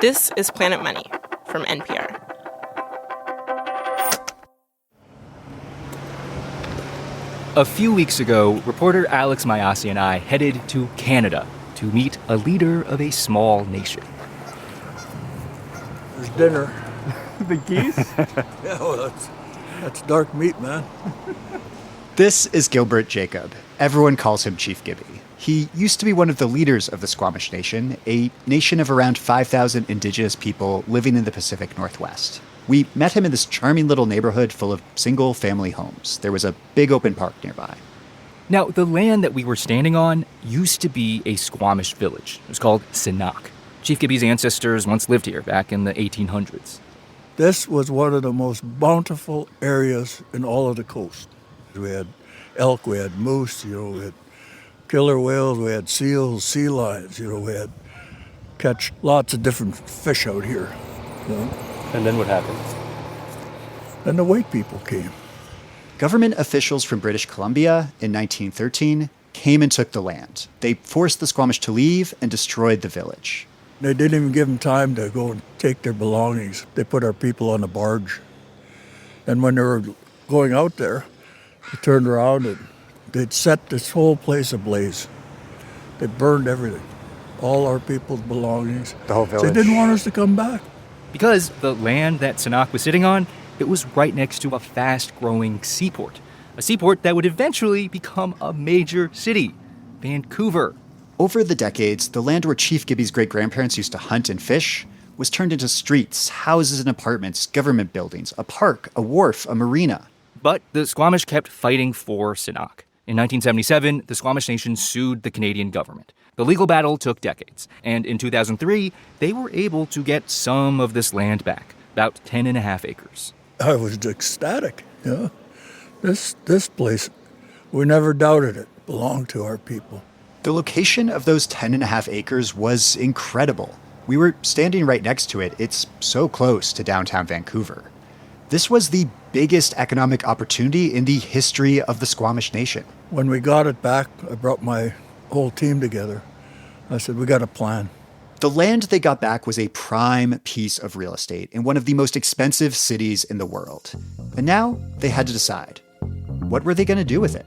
This is Planet Money from NPR. A few weeks ago, reporter Alex Mayasi and I headed to Canada to meet a leader of a small nation. There's dinner. The geese? Yeah, well, that's dark meat, man. This is Gilbert Jacob. Everyone calls him Chief Gibby. He used to be one of the leaders of the Squamish Nation, a nation of around 5,000 indigenous people living in the Pacific Northwest. We met him in this charming little neighborhood full of single-family homes. There was a big open park nearby. Now, the land that we were standing on used to be a Squamish village. It was called Senak. Chief Gibby's ancestors once lived here back in the 1800s. This was one of the most bountiful areas in all of the coast. We had elk, we had moose, we had killer whales, we had seals, sea lions, we had catch lots of different fish out here. And then what happened? Then the white people came. Government officials from British Columbia in 1913 came and took the land. They forced the Squamish to leave and destroyed the village. They didn't even give them time to go and take their belongings. They put our people on a barge. And when they were going out there, they turned around and they'd set this whole place ablaze. They burned everything, all our people's belongings. The whole village. They didn't want us to come back. Because the land that Senak was sitting on, it was right next to a fast-growing seaport. A seaport that would eventually become a major city, Vancouver. Over the decades, the land where Chief Gibby's great-grandparents used to hunt and fish was turned into streets, houses and apartments, government buildings, a park, a wharf, a marina. But the Squamish kept fighting for Senak. In 1977, the Squamish Nation sued the Canadian government. The legal battle took decades, and in 2003, they were able to get some of this land back, about 10.5 acres. I was ecstatic, This place, we never doubted it, belonged to our people. The location of those 10.5 acres was incredible. We were standing right next to it. It's so close to downtown Vancouver. This was the biggest economic opportunity in the history of the Squamish Nation. When we got it back, I brought my whole team together. I said, we got a plan. The land they got back was a prime piece of real estate in one of the most expensive cities in the world. And now they had to decide, what were they going to do with it?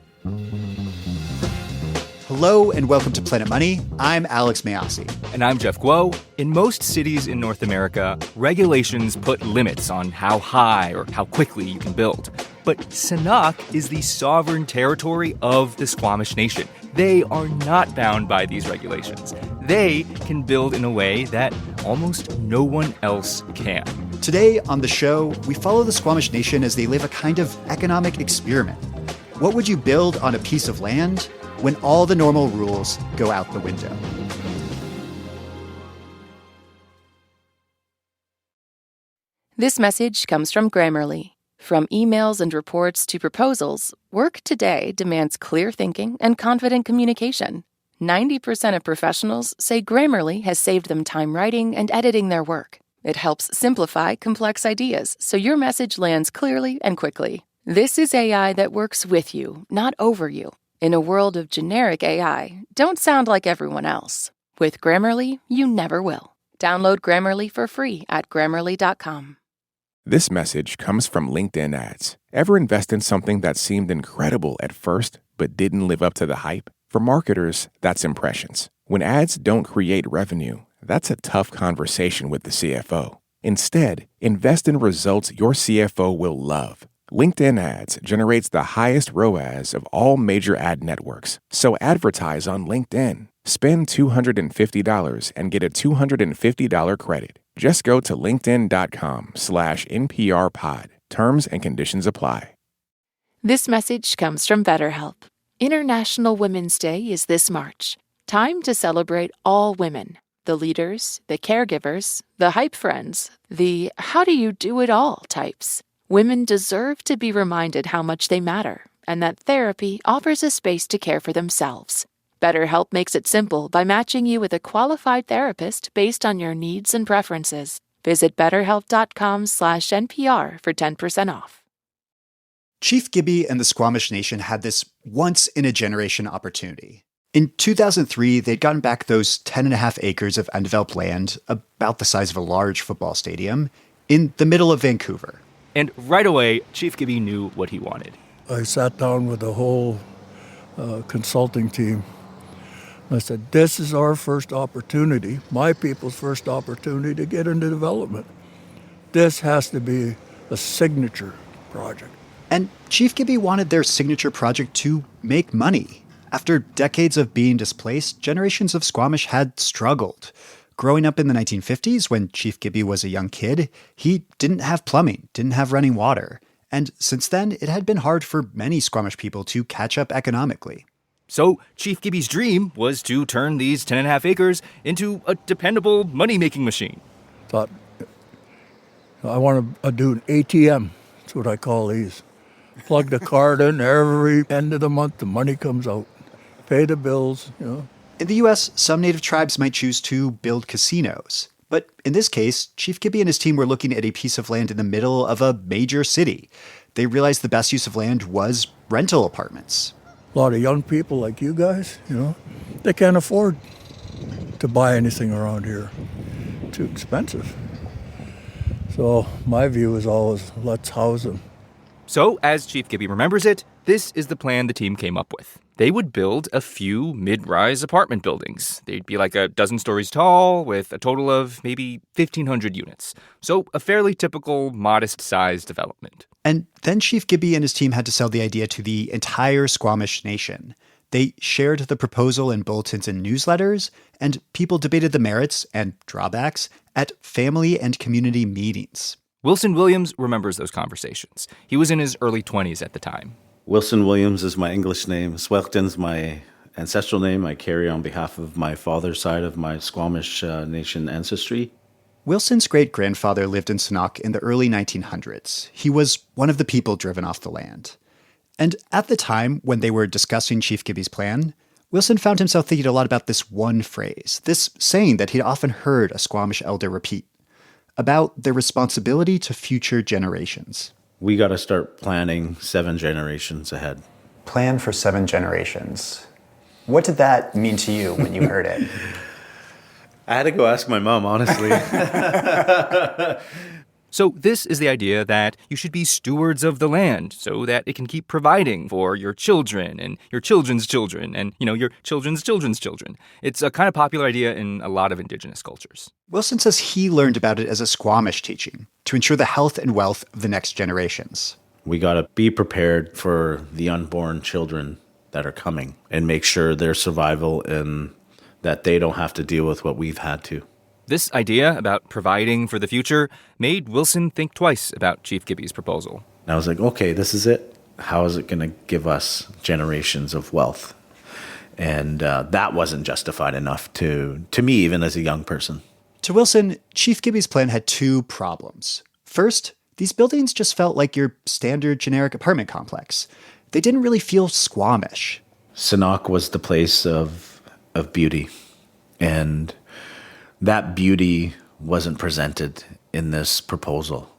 Hello and welcome to Planet Money. I'm Alex Mayasi. And I'm Jeff Guo. In most cities in North America, regulations put limits on how high or how quickly you can build. But Senak is the sovereign territory of the Squamish Nation. They are not bound by these regulations. They can build in a way that almost no one else can. Today on the show, we follow the Squamish Nation as they live a kind of economic experiment. What would you build on a piece of land when all the normal rules go out the window? This message comes from Grammarly. From emails and reports to proposals, work today demands clear thinking and confident communication. 90% of professionals say Grammarly has saved them time writing and editing their work. It helps simplify complex ideas so your message lands clearly and quickly. This is AI that works with you, not over you. In a world of generic AI, don't sound like everyone else. With Grammarly, you never will. Download Grammarly for free at Grammarly.com. This message comes from LinkedIn ads. Ever invest in something that seemed incredible at first, but didn't live up to the hype? For marketers, that's impressions. When ads don't create revenue, that's a tough conversation with the CFO. Instead, invest in results your CFO will love. LinkedIn ads generates the highest ROAS of all major ad networks. So advertise on LinkedIn. Spend $250 and get a $250 credit. Just go to linkedin.com/NPRpod. Terms and conditions apply. This message comes from BetterHelp. International Women's Day is this March. Time to celebrate all women. The leaders, the caregivers, the hype friends, the how do you do it all types. Women deserve to be reminded how much they matter and that therapy offers a space to care for themselves. BetterHelp makes it simple by matching you with a qualified therapist based on your needs and preferences. Visit BetterHelp.com/NPR for 10% off. Chief Gibby and the Squamish Nation had this once-in-a-generation opportunity. In 2003, they'd gotten back those 10.5 acres of undeveloped land, about the size of a large football stadium, in the middle of Vancouver. And right away, Chief Gibby knew what he wanted. I sat down with the whole consulting team. I said, this is our first opportunity, my people's first opportunity to get into development. This has to be a signature project. And Chief Gibby wanted their signature project to make money. After decades of being displaced, generations of Squamish had struggled. Growing up in the 1950s, when Chief Gibby was a young kid, he didn't have plumbing, didn't have running water. And since then, it had been hard for many Squamish people to catch up economically. So Chief Gibby's dream was to turn these 10.5 acres into a dependable money-making machine. Thought, I want to do an ATM. That's what I call these. Plug the card in every end of the month, the money comes out. Pay the bills, In the U.S., some native tribes might choose to build casinos. But in this case, Chief Gibby and his team were looking at a piece of land in the middle of a major city. They realized the best use of land was rental apartments. A lot of young people like you guys, they can't afford to buy anything around here. Too expensive. So my view is always, let's house them. So, as Chief Gibby remembers it, this is the plan the team came up with. They would build a few mid-rise apartment buildings. They'd be like a dozen stories tall with a total of maybe 1,500 units. So a fairly typical, modest-sized development. And then Chief Gibby and his team had to sell the idea to the entire Squamish Nation. They shared the proposal in bulletins and newsletters, and people debated the merits and drawbacks at family and community meetings. Wilson Williams remembers those conversations. He was in his early 20s at the time. Wilson Williams is my English name. Swelton's my ancestral name I carry on behalf of my father's side of my Squamish Nation ancestry. Wilson's great-grandfather lived in Senak in the early 1900s. He was one of the people driven off the land. And at the time, when they were discussing Chief Gibby's plan, Wilson found himself thinking a lot about this one phrase, this saying that he'd often heard a Squamish elder repeat, about their responsibility to future generations. We got to start planning 7 generations ahead. Plan for 7 generations. What did that mean to you when you heard it? I had to go ask my mom, honestly. So this is the idea that you should be stewards of the land so that it can keep providing for your children and your children's children and, your children's children's children. It's a kind of popular idea in a lot of indigenous cultures. Wilson says he learned about it as a Squamish teaching to ensure the health and wealth of the next generations. We got to be prepared for the unborn children that are coming and make sure their survival and that they don't have to deal with what we've had to. This idea about providing for the future made Wilson think twice about Chief Gibby's proposal. And I was like, okay, this is it. How is it going to give us generations of wealth? And that wasn't justified enough to me, even as a young person. To Wilson, Chief Gibby's plan had 2 problems. First, these buildings just felt like your standard generic apartment complex. They didn't really feel Squamish. Senak was the place of beauty. And that beauty wasn't presented in this proposal.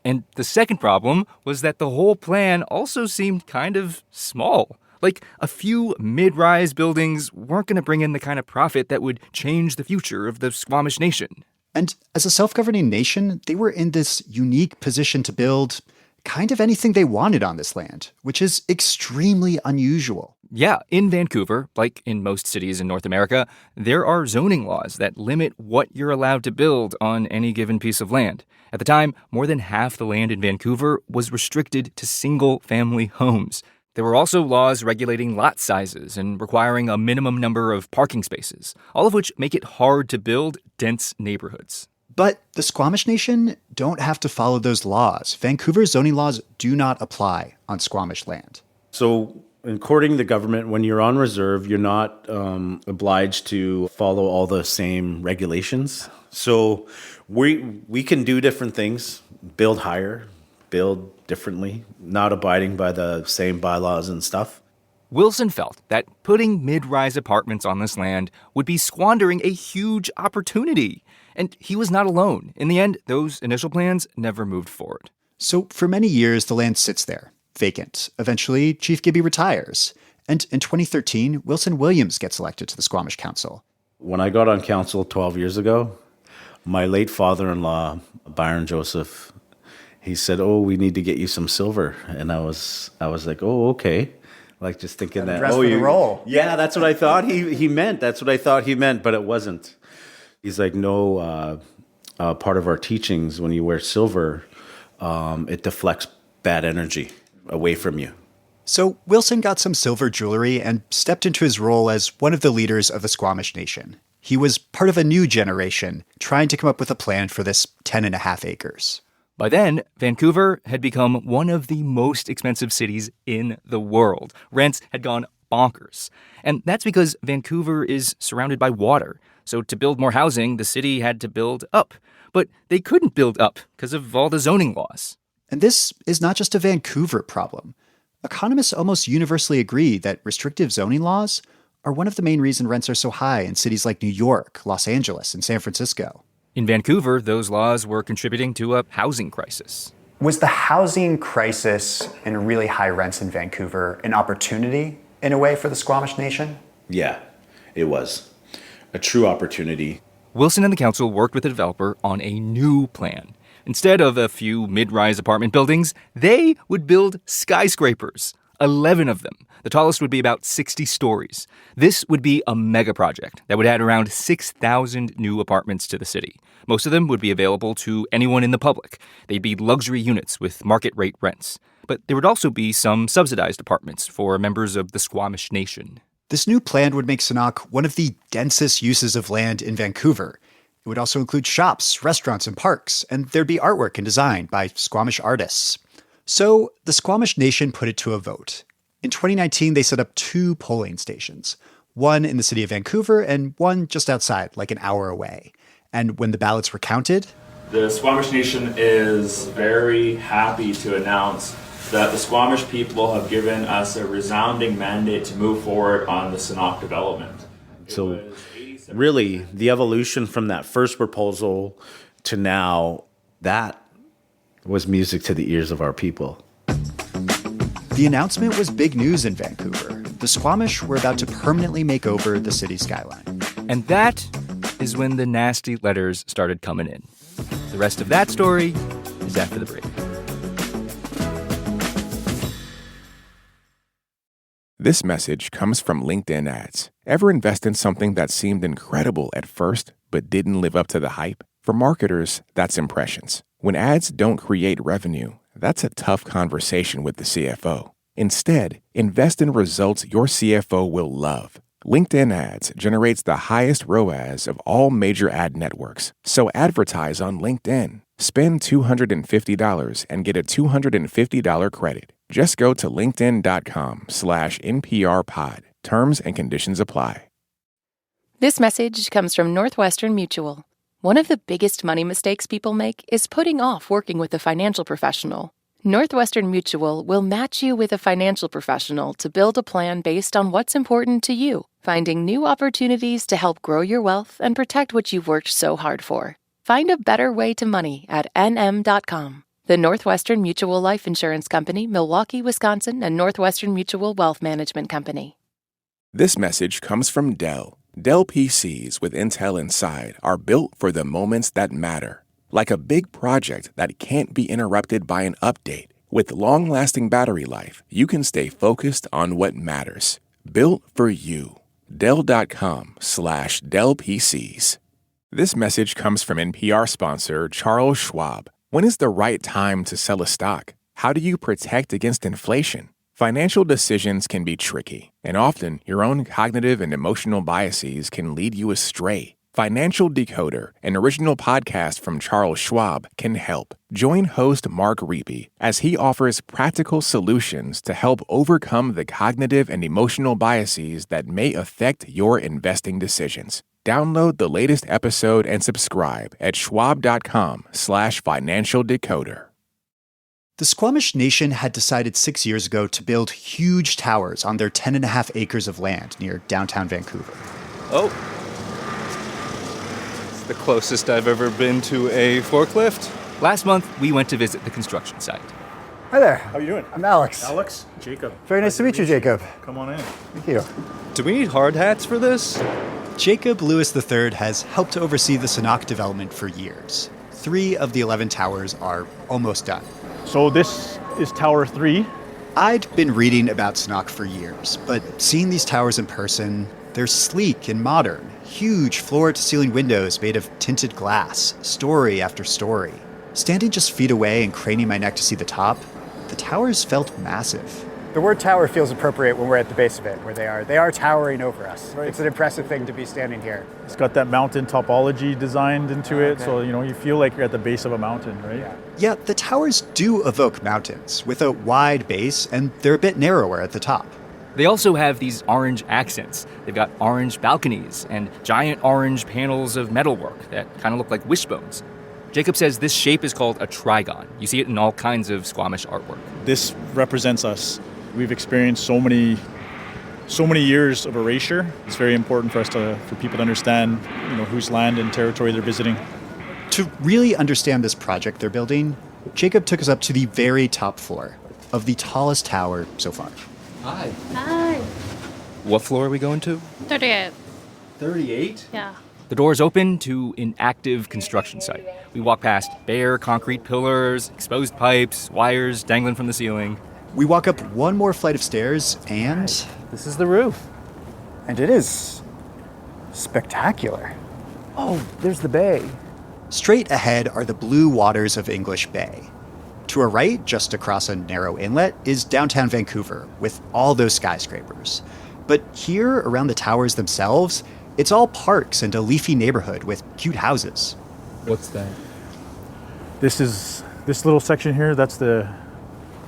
And the second problem was that the whole plan also seemed kind of small. Like, a few mid-rise buildings weren't going to bring in the kind of profit that would change the future of the Squamish Nation. And as a self-governing nation, they were in this unique position to build kind of anything they wanted on this land, which is extremely unusual. Yeah, in Vancouver, like in most cities in North America, there are zoning laws that limit what you're allowed to build on any given piece of land. At the time, more than half the land in Vancouver was restricted to single-family homes. There were also laws regulating lot sizes and requiring a minimum number of parking spaces, all of which make it hard to build dense neighborhoods. But the Squamish Nation don't have to follow those laws. Vancouver's zoning laws do not apply on Squamish land. So, according to the government, when you're on reserve, you're not obliged to follow all the same regulations. So we can do different things, build higher, build differently, not abiding by the same bylaws and stuff. Wilson felt that putting mid-rise apartments on this land would be squandering a huge opportunity. And he was not alone. In the end, those initial plans never moved forward. So for many years, the land sits there, vacant. Eventually, Chief Gibby retires. And in 2013, Wilson Williams gets elected to the Squamish Council. When I got on council 12 years ago, my late father-in-law, Byron Joseph, he said, "Oh, we need to get you some silver." And I was like, "Oh, okay." Like just thinking that, dress for the role. Yeah, that's what I thought he meant. That's what I thought he meant, but it wasn't. He's like, "No, part of our teachings, when you wear silver, it deflects bad energy away from you." So Wilson got some silver jewelry and stepped into his role as one of the leaders of the Squamish Nation. He was part of a new generation trying to come up with a plan for this 10.5 acres. By then, Vancouver had become one of the most expensive cities in the world. Rents had gone bonkers. And that's because Vancouver is surrounded by water. So to build more housing, the city had to build up. But they couldn't build up because of all the zoning laws. And this is not just a Vancouver problem. Economists almost universally agree that restrictive zoning laws are one of the main reasons rents are so high in cities like New York, Los Angeles, and San Francisco. In Vancouver, those laws were contributing to a housing crisis. Was the housing crisis and really high rents in Vancouver an opportunity, in a way, for the Squamish Nation? Yeah, it was a true opportunity. Wilson and the council worked with the developer on a new plan. Instead of a few mid-rise apartment buildings, they would build skyscrapers, 11 of them. The tallest would be about 60 stories. This would be a mega project that would add around 6,000 new apartments to the city. Most of them would be available to anyone in the public. They'd be luxury units with market-rate rents. But there would also be some subsidized apartments for members of the Squamish Nation. This new plan would make Senak one of the densest uses of land in Vancouver. It would also include shops, restaurants, and parks, and there'd be artwork and design by Squamish artists. So the Squamish Nation put it to a vote. In 2019, they set up 2 polling stations, one in the city of Vancouver and one just outside, like an hour away. And when the ballots were counted, the Squamish Nation is very happy to announce that the Squamish people have given us a resounding mandate to move forward on the Senak development. So really, the evolution from that first proposal to now, that was music to the ears of our people. The announcement was big news in Vancouver. The Squamish were about to permanently make over the city skyline. And that is when the nasty letters started coming in. The rest of that story is after the break. This message comes from LinkedIn ads. Ever invest in something that seemed incredible at first, but didn't live up to the hype? For marketers, that's impressions. When ads don't create revenue, that's a tough conversation with the CFO. Instead, invest in results your CFO will love. LinkedIn ads generates the highest ROAS of all major ad networks. So advertise on LinkedIn. Spend $250 and get a $250 credit. Just go to linkedin.com/NPRpod. Terms and conditions apply. This message comes from Northwestern Mutual. One of the biggest money mistakes people make is putting off working with a financial professional. Northwestern Mutual will match you with a financial professional to build a plan based on what's important to you, finding new opportunities to help grow your wealth and protect what you've worked so hard for. Find a better way to money at nm.com. The Northwestern Mutual Life Insurance Company, Milwaukee, Wisconsin, and Northwestern Mutual Wealth Management Company. This message comes from Dell. Dell PCs with Intel inside are built for the moments that matter. Like a big project that can't be interrupted by an update. With long-lasting battery life, you can stay focused on what matters. Built for you. Dell.com/Dell PCs. This message comes from NPR sponsor Charles Schwab. When is the right time to sell a stock? How do you protect against inflation? Financial decisions can be tricky, and often your own cognitive and emotional biases can lead you astray. Financial Decoder, an original podcast from Charles Schwab, can help. Join host Mark Reapy as he offers practical solutions to help overcome the cognitive and emotional biases that may affect your investing decisions. Download the latest episode and subscribe at schwab.com/financial decoder. The Squamish Nation had decided 6 years ago to build huge towers on their 10.5 acres of land near downtown Vancouver. Oh. It's the closest I've ever been to a forklift. Last month, we went to visit the construction site. Hi there. How you doing? I'm Alex. Alex? Jacob. Very nice to meet you, Jacob. Come on in. Thank you. Do we need hard hats for this? Jacob Lewis III has helped to oversee the Senak development for years. 3 of the 11 towers are almost done. So this is Tower 3. I'd been reading about Senak for years, but seeing these towers in person, they're sleek and modern. Huge floor-to-ceiling windows made of tinted glass, story after story. Standing just feet away and craning my neck to see the top, the towers felt massive. The word tower feels appropriate when we're at the base of it, where they are. They are towering over us. Right. It's an impressive thing to be standing here. It's got that mountain topology designed into it, so you feel like you're at the base of a mountain, right? Yeah, the towers do evoke mountains, with a wide base, and they're a bit narrower at the top. They also have these orange accents. They've got orange balconies and giant orange panels of metalwork that kind of look like wishbones. Jacob says this shape is called a trigon. You see it in all kinds of Squamish artwork. This represents us. We've experienced so many years of erasure. It's very important for people to understand, whose land and territory they're visiting. To really understand this project they're building, Jacob took us up to the very top floor of the tallest tower so far. Hi. Hi. What floor are we going to? 38. 38? Yeah. The doors open to an active construction site. We walk past bare concrete pillars, exposed pipes, wires dangling from the ceiling. We walk up one more flight of stairs and... This is the roof. And it is spectacular. Oh, there's the bay. Straight ahead are the blue waters of English Bay. To our right, just across a narrow inlet, is downtown Vancouver, with all those skyscrapers. But here, around the towers themselves, it's all parks and a leafy neighborhood with cute houses. What's that? This little section here, that's the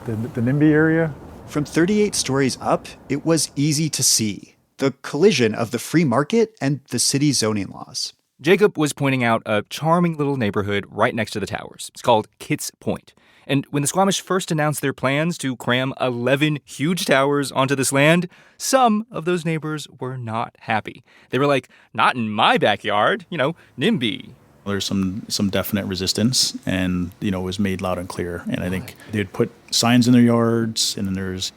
NIMBY area. From 38 stories up, it was easy to see the collision of the free market and the city's zoning laws. Jacob was pointing out a charming little neighborhood right next to the towers. It's called Kitts Point. And when the Squamish first announced their plans to cram 11 huge towers onto this land, some of those neighbors were not happy. They were like, not in my backyard, NIMBY. There's some definite resistance, and it was made loud and clear. And I think they'd put signs in their yards, and then there's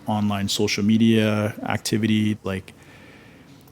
online social media activity. Like,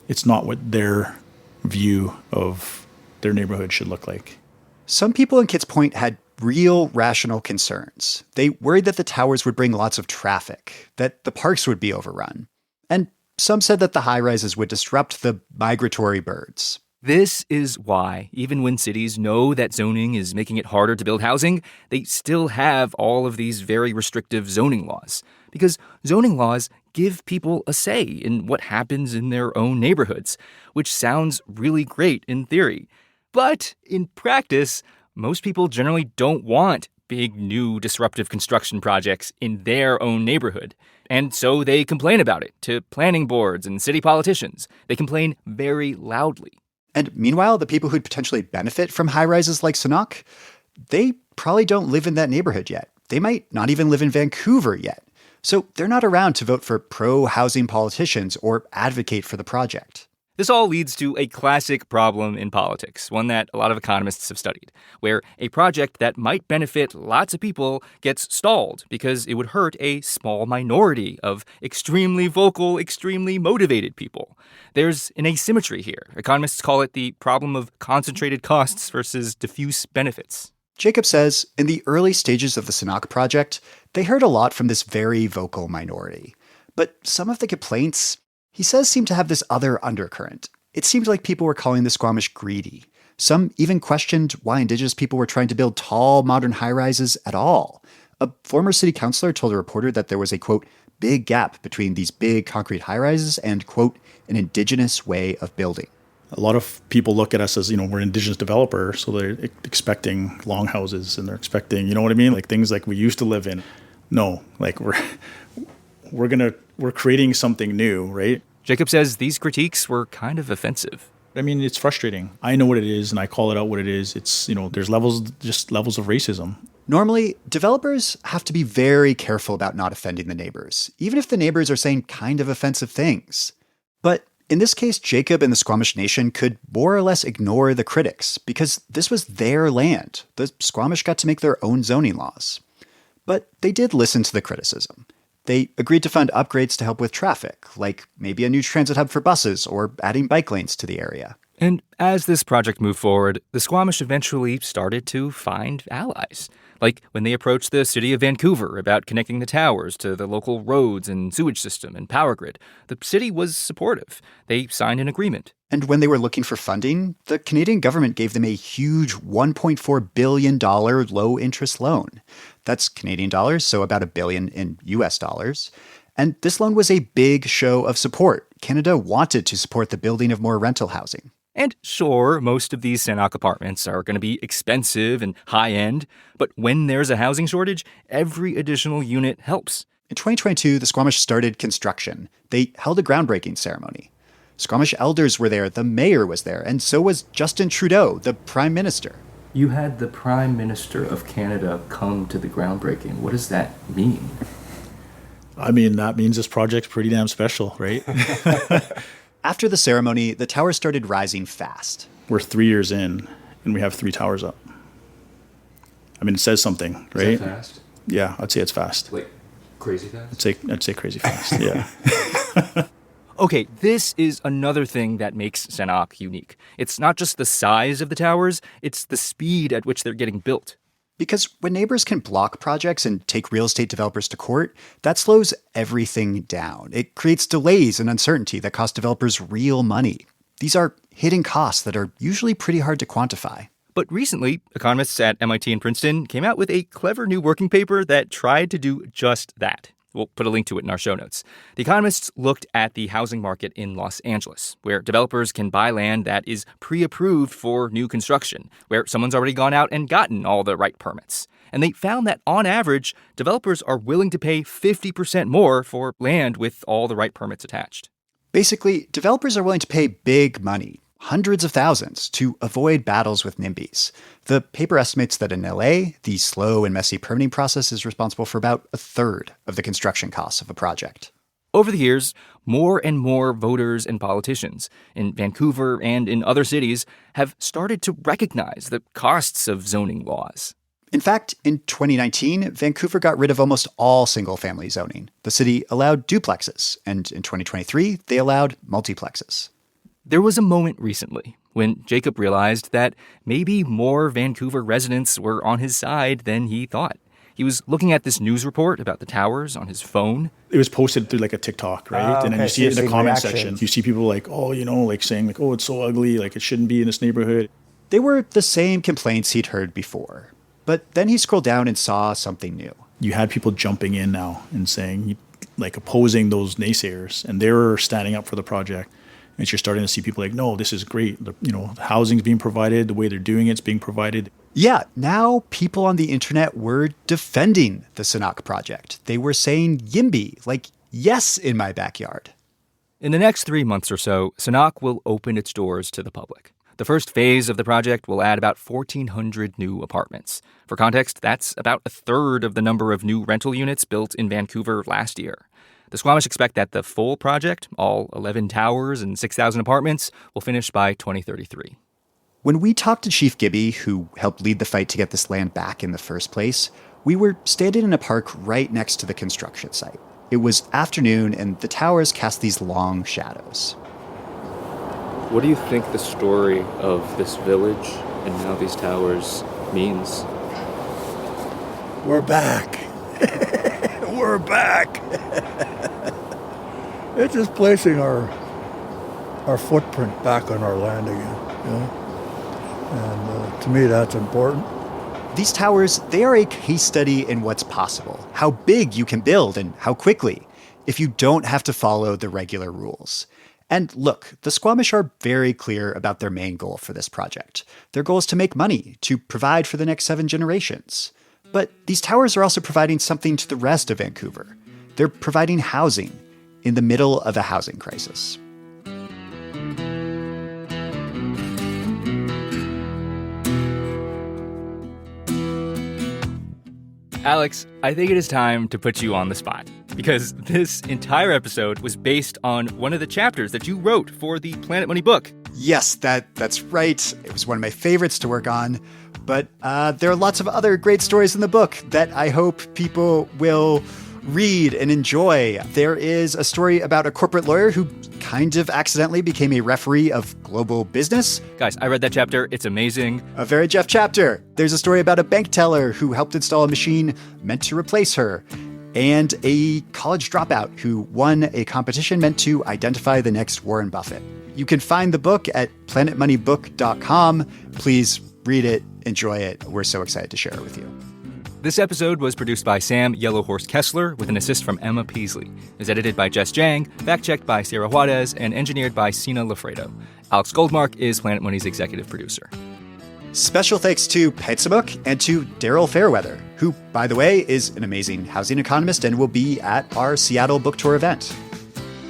it's not what their view of their neighborhood should look like. Some people in Kitts Point had real rational concerns. They worried that the towers would bring lots of traffic, that the parks would be overrun. And some said that the high-rises would disrupt the migratory birds. This is why, even when cities know that zoning is making it harder to build housing, they still have all of these very restrictive zoning laws. Because zoning laws give people a say in what happens in their own neighborhoods, which sounds really great in theory. But in practice, most people generally don't want big, new, disruptive construction projects in their own neighborhood. And so they complain about it to planning boards and city politicians. They complain very loudly. And meanwhile, the people who'd potentially benefit from high-rises like Senak, they probably don't live in that neighborhood yet. They might not even live in Vancouver yet. So they're not around to vote for pro-housing politicians or advocate for the project. This all leads to a classic problem in politics, one that a lot of economists have studied, where a project that might benefit lots of people gets stalled because it would hurt a small minority of extremely vocal, extremely motivated people. There's an asymmetry here. Economists call it the problem of concentrated costs versus diffuse benefits. Jacob says in the early stages of the Senak project, they heard a lot from this very vocal minority. But some of the complaints, he says, seemed to have this other undercurrent. It seemed like people were calling the Squamish greedy. Some even questioned why Indigenous people were trying to build tall, modern high-rises at all. A former city councilor told a reporter that there was a, quote, big gap between these big concrete high-rises and, quote, an Indigenous way of building. A lot of people look at us as, we're an Indigenous developer, so they're expecting longhouses and they're expecting, like things like we used to live in. No, like we're creating something new, right? Jacob says these critiques were kind of offensive. I mean, it's frustrating. I know what it is and I call it out what it is. It's, there's levels of racism. Normally, developers have to be very careful about not offending the neighbors, even if the neighbors are saying kind of offensive things. But in this case, Jacob and the Squamish Nation could more or less ignore the critics because this was their land. The Squamish got to make their own zoning laws. But they did listen to the criticism. They agreed to fund upgrades to help with traffic, like maybe a new transit hub for buses or adding bike lanes to the area. And as this project moved forward, the Squamish eventually started to find allies. Like when they approached the city of Vancouver about connecting the towers to the local roads and sewage system and power grid. The city was supportive. They signed an agreement. And when they were looking for funding, the Canadian government gave them a huge $1.4 billion low-interest loan. That's Canadian dollars, so about $1 billion in US dollars. And this loan was a big show of support. Canada wanted to support the building of more rental housing. And sure, most of these Senak apartments are going to be expensive and high-end, but when there's a housing shortage, every additional unit helps. In 2022, the Squamish started construction. They held a groundbreaking ceremony. Squamish elders were there, the mayor was there, and so was Justin Trudeau, the prime minister. You had the Prime Minister of Canada come to the groundbreaking. What does that mean? I mean, that means this project's pretty damn special, right? After the ceremony, the tower started rising fast. We're 3 years in, and we have 3 towers up. I mean, it says something, right? Is that fast? Yeah, I'd say it's fast. Like, crazy fast? I'd say crazy fast, yeah. Okay, this is another thing that makes Senak unique. It's not just the size of the towers, it's the speed at which they're getting built. Because when neighbors can block projects and take real estate developers to court, that slows everything down. It creates delays and uncertainty that cost developers real money. These are hidden costs that are usually pretty hard to quantify. But recently, economists at MIT and Princeton came out with a clever new working paper that tried to do just that. We'll put a link to it in our show notes. The economists looked at the housing market in Los Angeles, where developers can buy land that is pre-approved for new construction, where someone's already gone out and gotten all the right permits. And they found that, on average, developers are willing to pay 50% more for land with all the right permits attached. Basically, developers are willing to pay big money, hundreds of thousands, to avoid battles with NIMBYs. The paper estimates that in LA, the slow and messy permitting process is responsible for about a third of the construction costs of a project. Over the years, more and more voters and politicians in Vancouver and in other cities have started to recognize the costs of zoning laws. In fact, in 2019, Vancouver got rid of almost all single-family zoning. The city allowed duplexes, and in 2023, they allowed multiplexes. There was a moment recently when Jacob realized that maybe more Vancouver residents were on his side than he thought. He was looking at this news report about the towers on his phone. It was posted through like a TikTok, right? And then you see it in the comment reactions. section. You see people like, oh, you know, like saying like, oh, it's so ugly, like it shouldn't be in this neighborhood. They were the same complaints he'd heard before. But then he scrolled down and saw something new. You had people jumping in now and saying, like opposing those naysayers, and they were standing up for the project. And you're starting to see people like, no, this is great. You know, housing's being provided, the way they're doing it's being provided. Yeah, now people on the internet were defending the Senak project. They were saying YIMBY, like yes in my backyard. In the next 3 months or so, Senak will open its doors to the public. The first phase of the project will add about 1,400 new apartments. For context, that's about a third of the number of new rental units built in Vancouver last year. The Squamish expect that the full project, all 11 towers and 6,000 apartments, will finish by 2033. When we talked to Chief Gibby, who helped lead the fight to get this land back in the first place, we were standing in a park right next to the construction site. It was afternoon, and the towers cast these long shadows. What do you think the story of this village and now these towers means? We're back. We're back. It's just placing our footprint back on our land again, you know? And to me, that's important. These towers, they are a case study in what's possible, how big you can build and how quickly, if you don't have to follow the regular rules. And look, the Squamish are very clear about their main goal for this project. Their goal is to make money, to provide for the next 7 generations. But these towers are also providing something to the rest of Vancouver. They're providing housing in the middle of a housing crisis. Alex, I think it is time to put you on the spot, because this entire episode was based on one of the chapters that you wrote for the Planet Money book. Yes, that's right. It was one of my favorites to work on. But there are lots of other great stories in the book that I hope people will read and enjoy. There is a story about a corporate lawyer who kind of accidentally became a referee of global business. Guys, I read that chapter. It's amazing. A very Jeff chapter. There's a story about a bank teller who helped install a machine meant to replace her, and a college dropout who won a competition meant to identify the next Warren Buffett. You can find the book at planetmoneybook.com. Please read it, enjoy it. We're so excited to share it with you. This episode was produced by Sam Yellowhorse Kesler with an assist from Emma Peaslee. It was edited by Jess Jiang, fact-checked by Sierra Juarez, and engineered by Cena Loffredo. Alex Goldmark is Planet Money's executive producer. Special thanks to Pizzabook and to Daryl Fairweather, who, by the way, is an amazing housing economist and will be at our Seattle book tour event.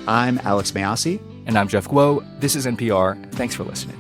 I'm Alex Mayasi. And I'm Jeff Guo. This is NPR. Thanks for listening.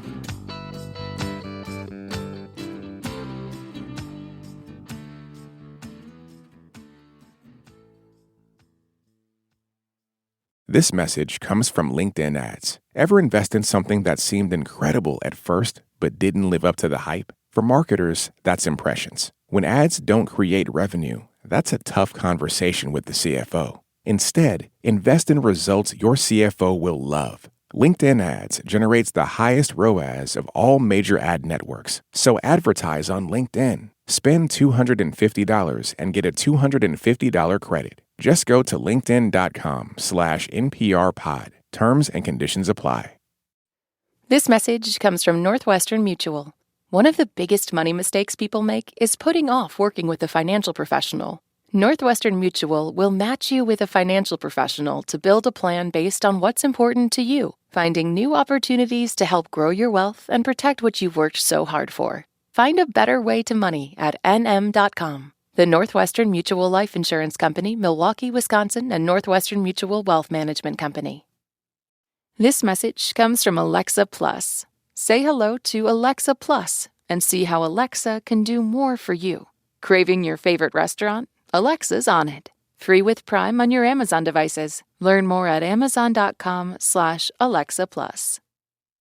This message comes from LinkedIn ads. Ever invest in something that seemed incredible at first, but didn't live up to the hype? For marketers, that's impressions. When ads don't create revenue, that's a tough conversation with the CFO. Instead, invest in results your CFO will love. LinkedIn ads generates the highest ROAS of all major ad networks. So advertise on LinkedIn. Spend $250 and get a $250 credit. Just go to linkedin.com/NPRpod. Terms and conditions apply. This message comes from Northwestern Mutual. One of the biggest money mistakes people make is putting off working with a financial professional. Northwestern Mutual will match you with a financial professional to build a plan based on what's important to you, finding new opportunities to help grow your wealth and protect what you've worked so hard for. Find a better way to money at nm.com. The Northwestern Mutual Life Insurance Company, Milwaukee, Wisconsin, and Northwestern Mutual Wealth Management Company. This message comes from Alexa Plus. Say hello to Alexa Plus and see how Alexa can do more for you. Craving your favorite restaurant? Alexa's on it. Free with Prime on your Amazon devices. Learn more at amazon.com/Alexa Plus.